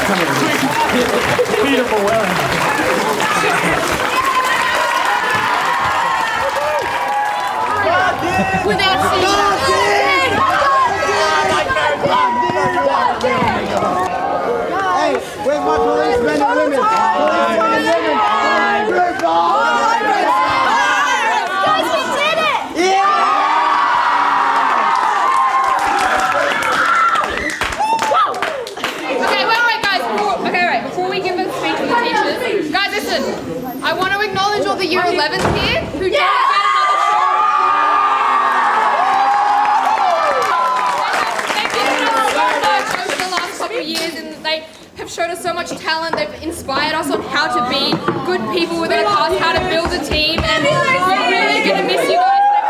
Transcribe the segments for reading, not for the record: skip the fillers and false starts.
Beautiful weather. Without Hey, where's my policemen and women? Policemen and women! Group Guys, we did it! Okay, wait, guys. Before we give a speech to the teachers, guys, listen. I want to acknowledge all the Year 11s here who don't get another show. They've given us so much over the last couple of years, and they have showed us so much talent. They've inspired us on how to be good people within a class, how to build a team, and we're really going to miss you guys next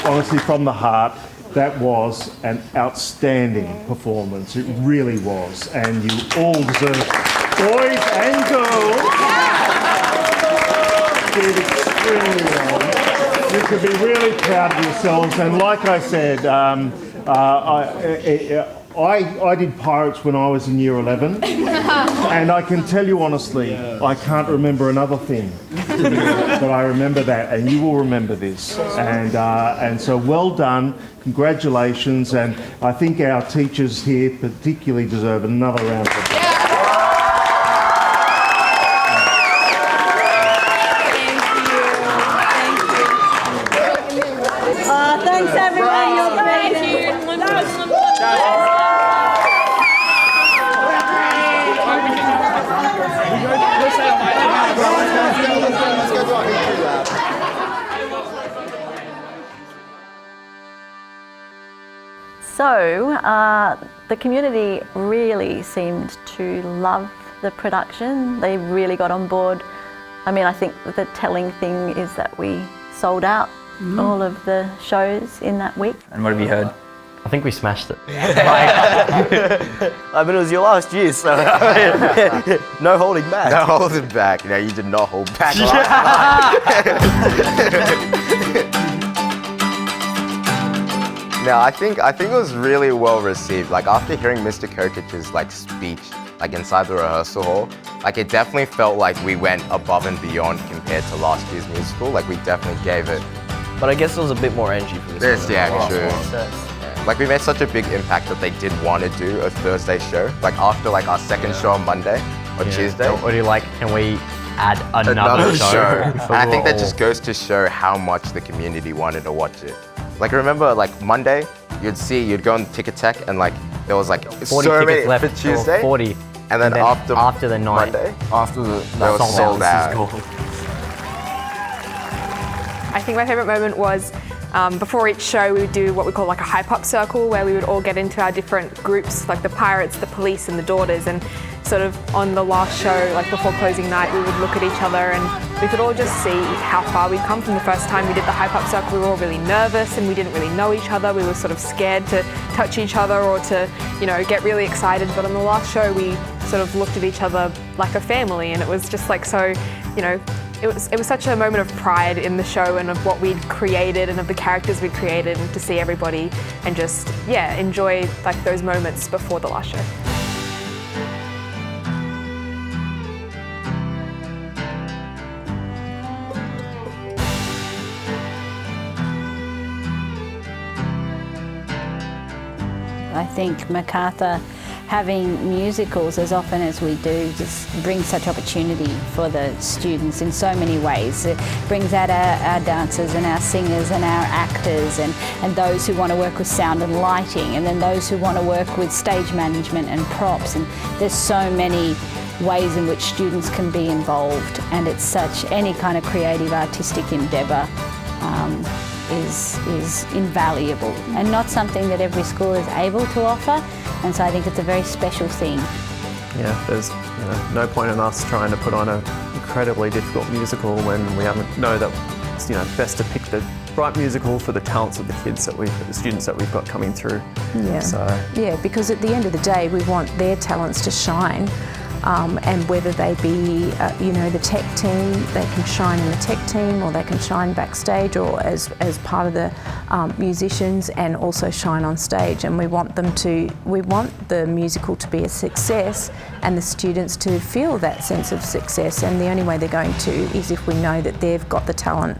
year. Honestly, from the heart, that was an outstanding performance. It really was. And you all deserve, boys and girls, did extremely well. You should be really proud of yourselves. And like I said, I did Pirates when I was in Year 11, and I can tell you honestly, I can't remember another thing, but I remember that, and you will remember this. And so well done, congratulations, and I think our teachers here particularly deserve another round of applause. Thanks everyone. So the community really seemed to love the production. They really got on board. I mean, I think the telling thing is that we sold out all of the shows in that week. And what have you heard? I think we smashed it. I mean, it was your last year, so no holding back. No holding back. No, you did not hold back. No, I think it was really well received. Like after hearing Mr. Kokich's speech inside the rehearsal hall, it definitely felt like we went above and beyond compared to last year's musical. We definitely gave it. But I guess there was a bit more energy for this one. Yeah, true. We made such a big impact that they did want to do a Thursday show. After our second show on Monday or Tuesday. Or do you can we add another show? And I think that just goes to show how much the community wanted to watch it. Remember Monday, you'd go on Ticket Tech and there was 40 so tickets many left for Tuesday. 40. And then after the night. Monday, they were sold out. I think my favourite moment was before each show we would do what we call a hype-up circle, where we would all get into our different groups, the Pirates, the Police and the Daughters, and sort of on the last show, before closing night, we would look at each other and we could all just see how far we'd come from the first time we did the hype-up circle. We were all really nervous and we didn't really know each other. We were sort of scared to touch each other or to, get really excited. But on the last show, we sort of looked at each other like a family, and it was just so, it was such a moment of pride in the show and of what we'd created and of the characters we'd created, and to see everybody and just, enjoy those moments before the last show. I think Macarthur, having musicals as often as we do, just brings such opportunity for the students in so many ways. It brings out our dancers and our singers and our actors and those who want to work with sound and lighting, and then those who want to work with stage management and props. And there's so many ways in which students can be involved, and it's such, any kind of creative artistic endeavour is invaluable and not something that every school is able to offer, and so I think it's a very special thing. Yeah, there's no point in us trying to put on an incredibly difficult musical when we know that it's best to pick the right musical for the talents of the kids the students that we've got coming through. Yeah. So yeah, because at the end of the day we want their talents to shine and whether they be, the tech team, they can shine in the tech team, or they can shine backstage, or as part of the musicians, and also shine on stage. And we want the musical to be a success, and the students to feel that sense of success. And the only way they're going to is if we know that they've got the talent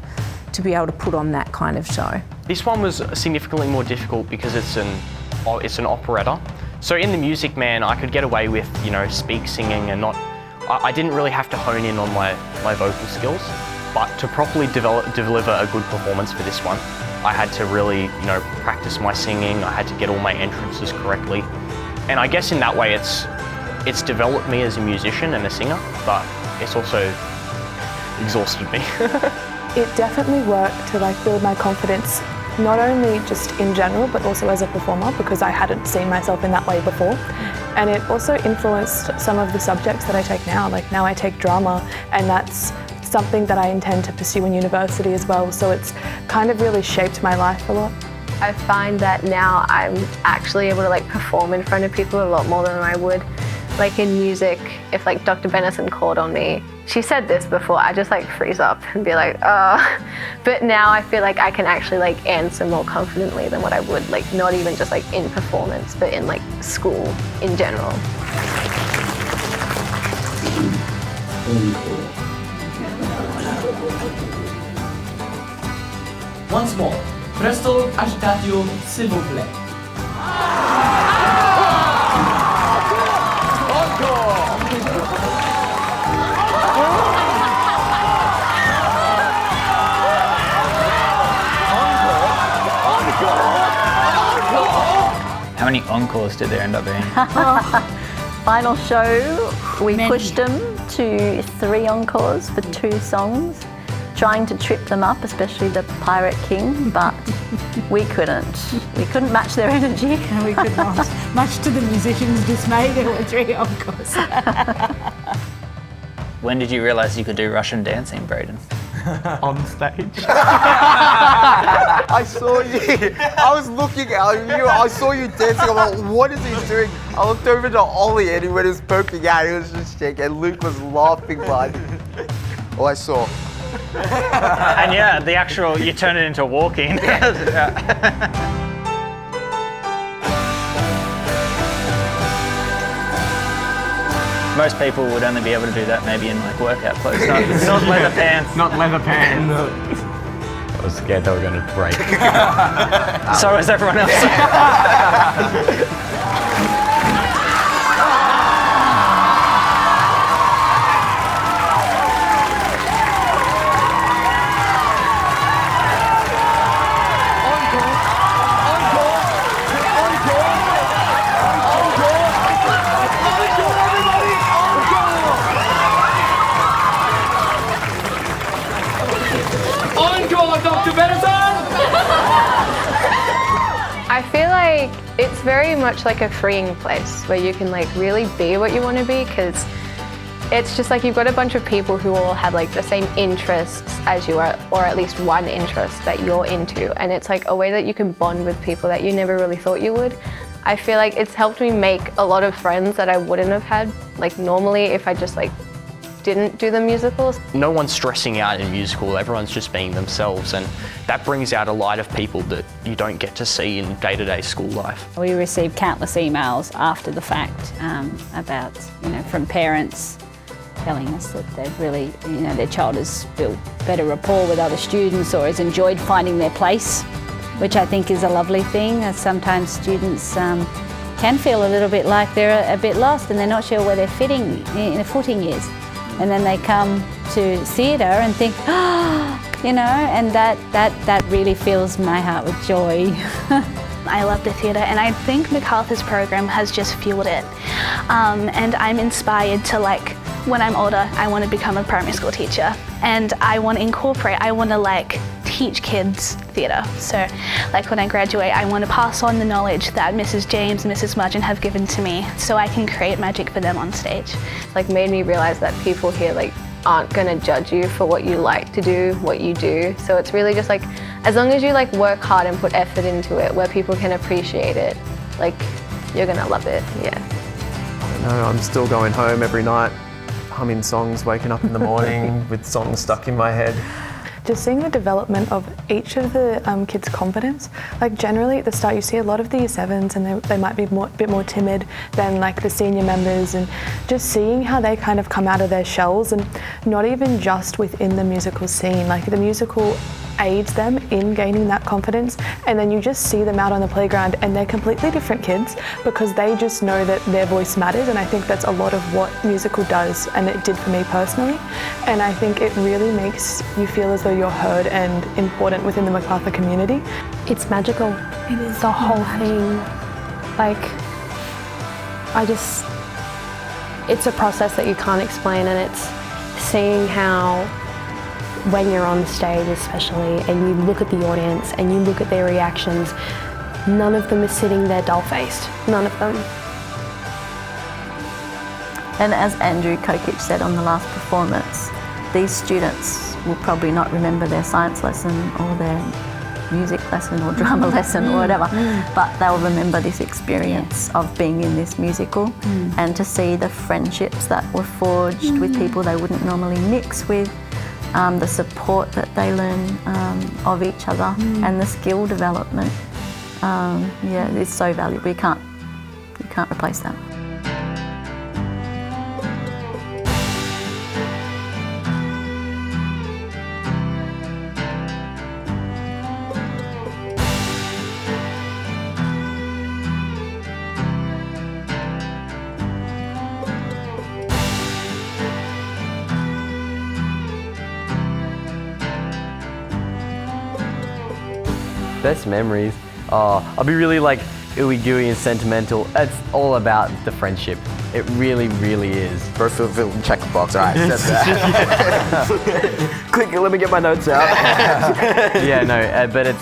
to be able to put on that kind of show. This one was significantly more difficult because it's an operetta. So in The Music Man, I could get away with, speak singing and I didn't really have to hone in on my vocal skills. But to properly deliver a good performance for this one, I had to really, practice my singing. I had to get all my entrances correctly. And I guess in that way, it's developed me as a musician and a singer, but it's also exhausted me. It definitely worked to build my confidence, not only just in general, but also as a performer, because I hadn't seen myself in that way before. And it also influenced some of the subjects that I take now. Now I take drama, and that's something that I intend to pursue in university as well. So it's kind of really shaped my life a lot. I find that now I'm actually able to perform in front of people a lot more than I would. In music, if Dr. Benison called on me, she said this before, I just freeze up and be like, oh. But now I feel like I can actually answer more confidently than what I would, not even just in performance, but in school in general. Once more, presto agitatio, s'il vous plaît. How many encores did there end up being? Final show, we pushed them to 3 encores for 2 songs, trying to trip them up, especially the Pirate King, but we couldn't. We couldn't match their energy. We could not. Much to the musicians' dismay, there were 3 encores. When did you realise you could do Russian dancing, Braden? On stage. I saw you. I was looking at you. I saw you dancing. I'm like, what is he doing? I looked over to Ollie, and when he was poking out, he was just shaking. And Luke was laughing behind him. All I saw. And yeah, the actual, you turn it into walking. Most people would only be able to do that maybe in workout clothes, not leather pants. Not leather pants. I was scared they were going to break. So was everyone else. I feel like it's very much a freeing place where you can really be what you want to be, because it's just you've got a bunch of people who all have the same interests as you are, or at least one interest that you're into, and it's a way that you can bond with people that you never really thought you would. I feel like it's helped me make a lot of friends that I wouldn't have had normally if I just didn't do the musicals. No one's stressing out in a musical, everyone's just being themselves, and that brings out a light of people that you don't get to see in day-to-day school life. We received countless emails after the fact about, from parents telling us that they've really, their child has built better rapport with other students or has enjoyed finding their place, which I think is a lovely thing. Sometimes students can feel a little bit like they're a bit lost and they're not sure where their footing is. And then they come to theatre and think, and that really fills my heart with joy. I love the theatre, and I think Macarthur's program has just fueled it. And I'm inspired to when I'm older, I want to become a primary school teacher, and I want to teach kids theatre. So when I graduate, I want to pass on the knowledge that Mrs. James and Mrs. Mudgeon have given to me so I can create magic for them on stage. Made me realise that people here aren't going to judge you for what you like to do, what you do. So it's really just as long as you work hard and put effort into it where people can appreciate it, you're going to love it, yeah. I'm still going home every night, humming songs, waking up in the morning with songs stuck in my head. Just seeing the development of each of the kids' confidence. Like generally at the start you see a lot of the year 7s and they might be a bit more timid than like the senior members, and just seeing how they kind of come out of their shells, and not even just within the musical scene, like the musical aids them in gaining that confidence, and then you just see them out on the playground and they're completely different kids because they just know that their voice matters, and I think that's a lot of what musical does, and it did for me personally, and I think it really makes you feel as though you're heard and important within the Macarthur community. It's magical. It is. The whole thing, like, it's a process that you can't explain, and it's seeing how when you're on stage especially and you look at the audience and you look at their reactions, none of them is sitting there dull-faced, none of them. And as Andrew Kokich said on the last performance, these students will probably not remember their science lesson or their music lesson or drama lesson or whatever, but they'll remember this experience of being in this musical, and to see the friendships that were forged with people they wouldn't normally mix with, the support that they learn of each other, and the skill development. It's so valuable. You can't replace that. Best memories? Oh, I'll be really like ooey gooey and sentimental. It's all about the friendship. It really, really is. Bro, check the box. All right, said that. Quick, let me get my notes out. Yeah, no, but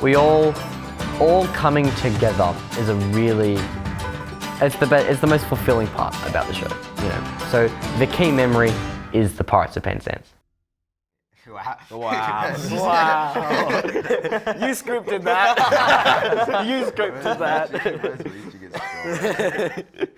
we all coming together is a really, it's the most fulfilling part about the show. You know, so the key memory is the Pirates of Penzance. Wow. You scripted that. You scripted that.